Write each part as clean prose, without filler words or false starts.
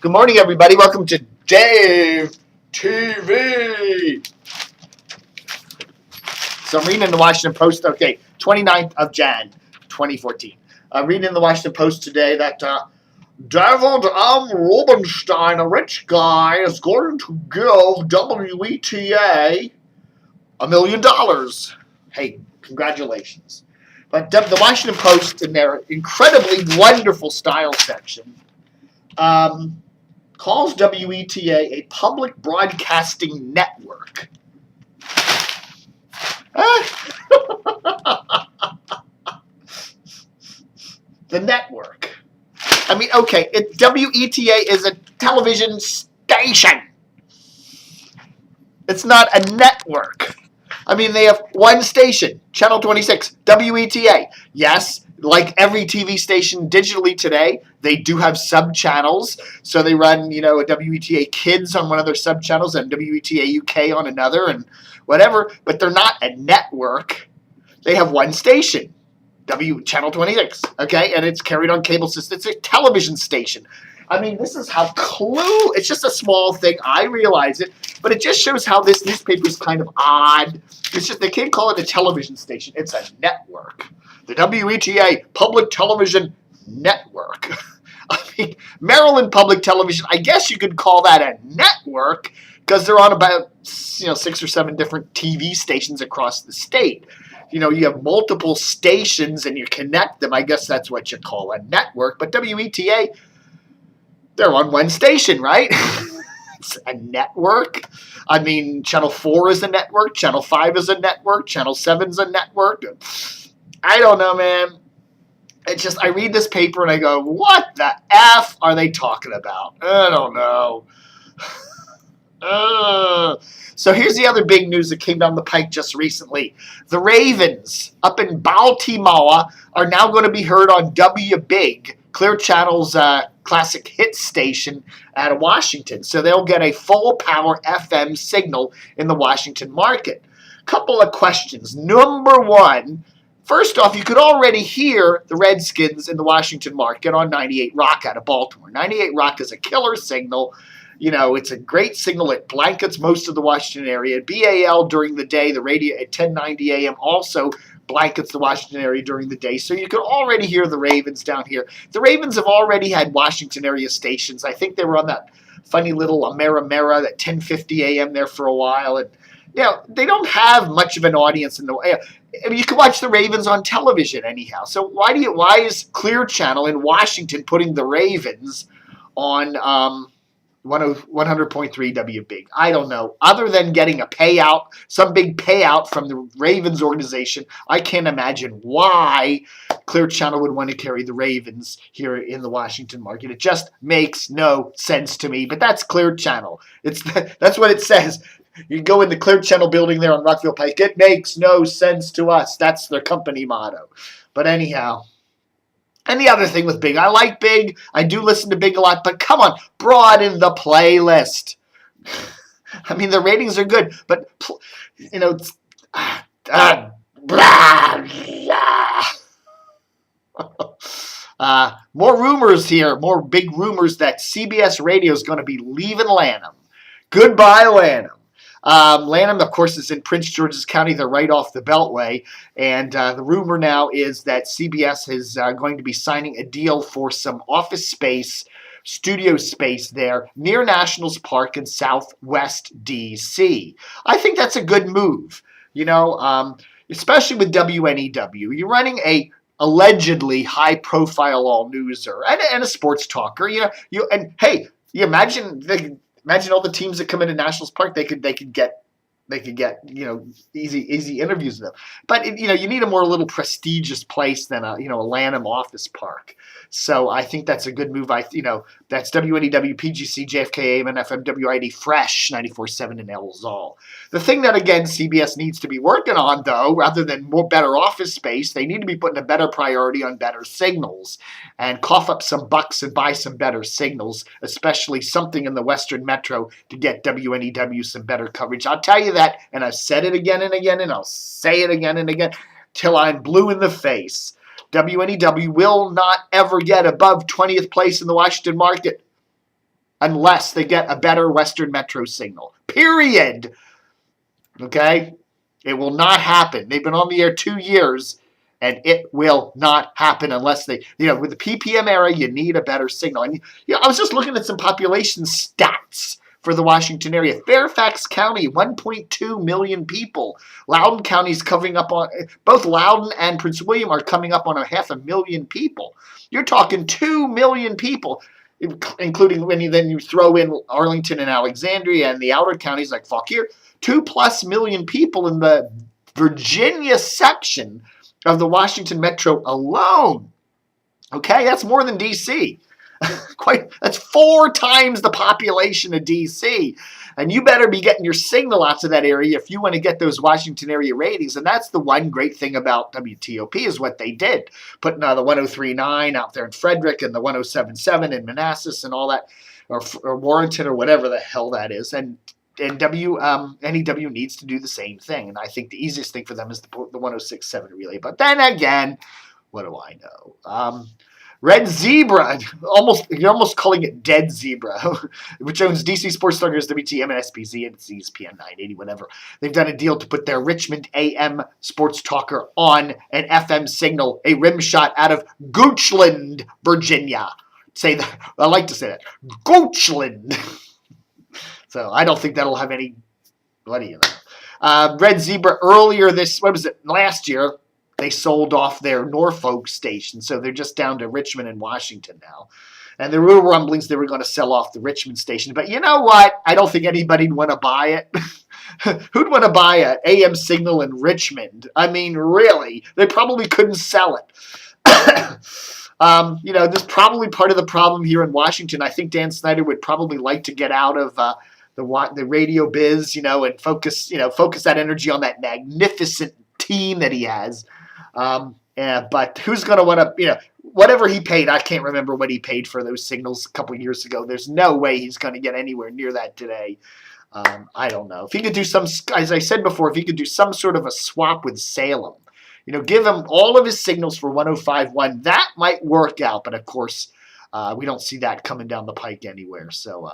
Good morning, everybody. Welcome to Dave TV. So I'm reading in the Washington Post, 29th of Jan, 2014. I'm reading in the Washington Post today that David Rubenstein, a rich guy, is going to give WETA $1 million. Hey, congratulations. But the Washington Post, in their incredibly wonderful style section, calls WETA a public broadcasting network. The network. I mean, okay, WETA is a television station. It's not a network. I mean, they have one station, Channel 26, WETA. Yes, like every TV station digitally today, they do have sub-channels. So they run, a WETA Kids on one of their sub-channels and WETA UK on another and whatever. But they're not a network. They have one station, Channel 26, okay? And it's carried on cable system. It's a television station. I mean, this is how it's just a small thing. I realize it, but it just shows how this newspaper is kind of odd. It's just, they can't call it a television station. It's a network. The WETA Public Television Network. I mean, Maryland Public Television, I guess you could call that a network because they're on about, 6 or 7 different TV stations across the state. You have multiple stations and you connect them. I guess that's what you call a network. But WETA, they're on one station, right? It's a network. I mean, Channel 4 is a network. Channel 5 is a network. Channel 7 is a network. I don't know, man. It's just, I read this paper and I go, what the F are they talking about? I don't know. So here's the other big news that came down the pike just recently. The Ravens up in Baltimore are now going to be heard on WBIG, Clear Channel's classic hit station out of Washington. So they'll get a full power FM signal in the Washington market. Couple of questions. Number one, first off, you could already hear the Redskins in the Washington market on 98 Rock out of Baltimore. 98 Rock is a killer signal. It's a great signal. It blankets most of the Washington area. BAL during the day, the radio at 1090 AM also blankets the Washington area during the day. So you can already hear the Ravens down here. The Ravens have already had Washington area stations. I think they were on that funny little Amera, that 1050 AM there for a while. And, they don't have much of an audience in the way. I mean, you can watch the Ravens on television anyhow. So why is Clear Channel in Washington putting the Ravens on 100.3 WBIG? I don't know. Other than getting a payout, some big payout from the Ravens organization, I can't imagine why Clear Channel would want to carry the Ravens here in the Washington market. It just makes no sense to me. But that's Clear Channel. That's what it says. You go in the Clear Channel building there on Rockville Pike. It makes no sense to us. That's their company motto. But anyhow. And the other thing with Big, I like Big. I do listen to Big a lot, but come on, broaden the playlist. I mean, the ratings are good, but, more rumors here, more big rumors that CBS Radio is going to be leaving Lanham. Goodbye, Lanham. Lanham, of course, is in Prince George's County. They're right off the Beltway. And the rumor now is that CBS is going to be signing a deal for some office space, studio space there near Nationals Park in Southwest D.C. I think that's a good move, especially with WNEW. You're running a allegedly high-profile all-newser and a sports talker. Imagine all the teams that come into Nationals Park. They could get easy interviews with them. But you need a more little prestigious place than a Lanham office park. So I think that's a good move. That's WNEW, PGC, JFK, AM, and FM, WID, Fresh, 94.7 in El Zal. The thing that, again, CBS needs to be working on, though, rather than more better office space, they need to be putting a better priority on better signals and cough up some bucks and buy some better signals, especially something in the Western Metro to get WNEW some better coverage. I'll tell you that, and I've said it again and again, and I'll say it again and again till I'm blue in the face. WNEW will not ever get above 20th place in the Washington market unless they get a better Western Metro signal. Period. Okay? It will not happen. They've been on the air 2 years, and it will not happen unless they, with the PPM era, you need a better signal. And, I was just looking at some population stats for the Washington area. Fairfax County, 1.2 million people. Loudoun County is covering up on, both Loudoun and Prince William are coming up on 500,000 people. You're talking 2 million people, including when you throw in Arlington and Alexandria and the outer counties like Fauquier. 2+ million people in the Virginia section of the Washington Metro alone. Okay, that's more than D.C. That's 4 times the population of D.C. And you better be getting your signal out to that area if you want to get those Washington area ratings. And that's the one great thing about WTOP is what they did. Putting the 103.9 out there in Frederick and the 107.7 in Manassas and all that, or Warrenton or whatever the hell that is. And NEW needs to do the same thing. And I think the easiest thing for them is the 106.7 relay. But then again, what do I know? Red Zebra, you're almost calling it Dead Zebra, which owns DC Sports Talkers, WTM, and SPZ, and it's ESPN 980, whatever. They've done a deal to put their Richmond AM Sports Talker on an FM signal, a rim shot out of Goochland, Virginia. I like to say that. Goochland. So I don't think that'll have any, Red Zebra earlier last year, they sold off their Norfolk station, so they're just down to Richmond and Washington now. And there were rumblings they were going to sell off the Richmond station. But you know what? I don't think anybody'd want to buy it. Who'd want to buy an AM signal in Richmond? I mean, really? They probably couldn't sell it. This is probably part of the problem here in Washington. I think Dan Snyder would probably like to get out of the radio biz, and focus that energy on that magnificent team that he has. But who's going to want to, whatever he paid, I can't remember what he paid for those signals a couple of years ago. There's no way he's going to get anywhere near that today. I don't know. If he could do as I said before, if he could do some sort of a swap with Salem, give him all of his signals for 105.1, that might work out. But of course, we don't see that coming down the pike anywhere. So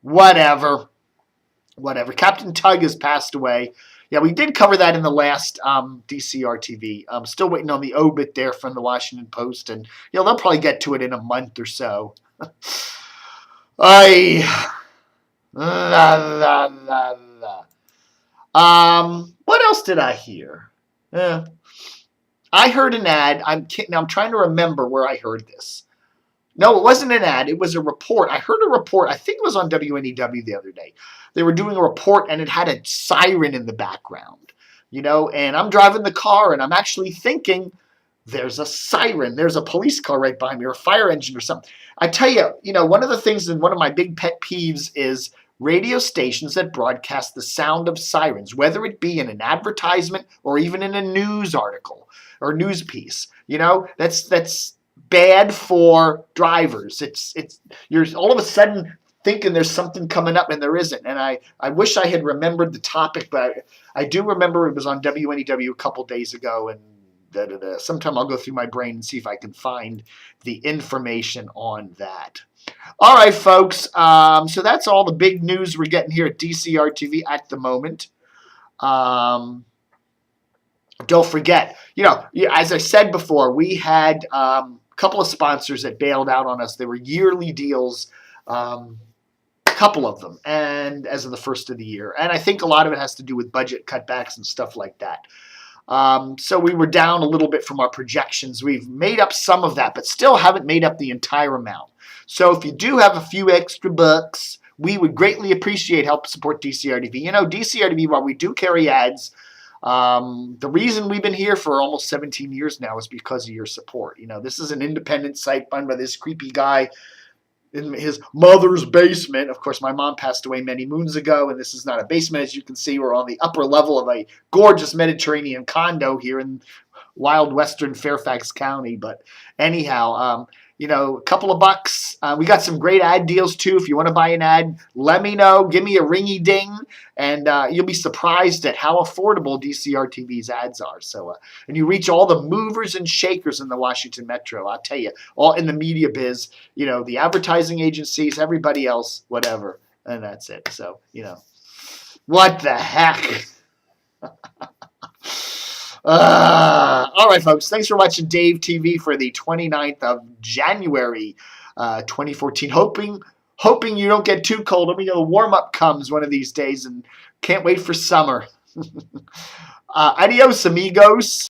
whatever. Captain Tug has passed away. Yeah, we did cover that in the last DCR TV. I'm still waiting on the obit there from the Washington Post, and they'll probably get to it in a month or so. What else did I hear? I heard an ad. I'm trying to remember where I heard this. No, it wasn't an ad. It was a report. I heard a report. I think it was on WNEW the other day. They were doing a report, and it had a siren in the background, and I'm driving the car, and I'm actually thinking, there's a siren. There's a police car right behind me or a fire engine or something. I tell you, one of the things and one of my big pet peeves is radio stations that broadcast the sound of sirens, whether it be in an advertisement or even in a news article or news piece. That's bad for drivers. You're all of a sudden thinking there's something coming up and there isn't. And I wish I had remembered the topic, but I do remember it was on WNEW a couple days ago, and sometime I'll go through my brain and see if I can find the information on that. All right, folks. So that's all the big news we're getting here at DCR TV at the moment. Don't forget, as I said before, we had a couple of sponsors that bailed out on us. They were yearly deals, a couple of them, and as of the first of the year. And I think a lot of it has to do with budget cutbacks and stuff like that. So we were down a little bit from our projections. We've made up some of that, but still haven't made up the entire amount. So if you do have a few extra bucks, we would greatly appreciate help support DCR TV. DCR TV, while we do carry ads, the reason we've been here for almost 17 years now is because of your support. This is an independent site run by this creepy guy in his mother's basement. Of course, my mom passed away many moons ago, and this is not a basement. As you can see, we're on the upper level of a gorgeous Mediterranean condo here in wild western Fairfax County. But anyhow, a couple of bucks. We got some great ad deals too. If you want to buy an ad, let me know. Give me a ringy ding, and you'll be surprised at how affordable DCR TV's ads are. So, and you reach all the movers and shakers in the Washington Metro. I'll tell you, all in the media biz. The advertising agencies, everybody else, whatever, and that's it. So, what the heck? All right, folks. Thanks for watching Dave TV for the 29th of January, 2014. Hoping you don't get too cold. Let me know the warm-up comes one of these days, and can't wait for summer. Adios, amigos.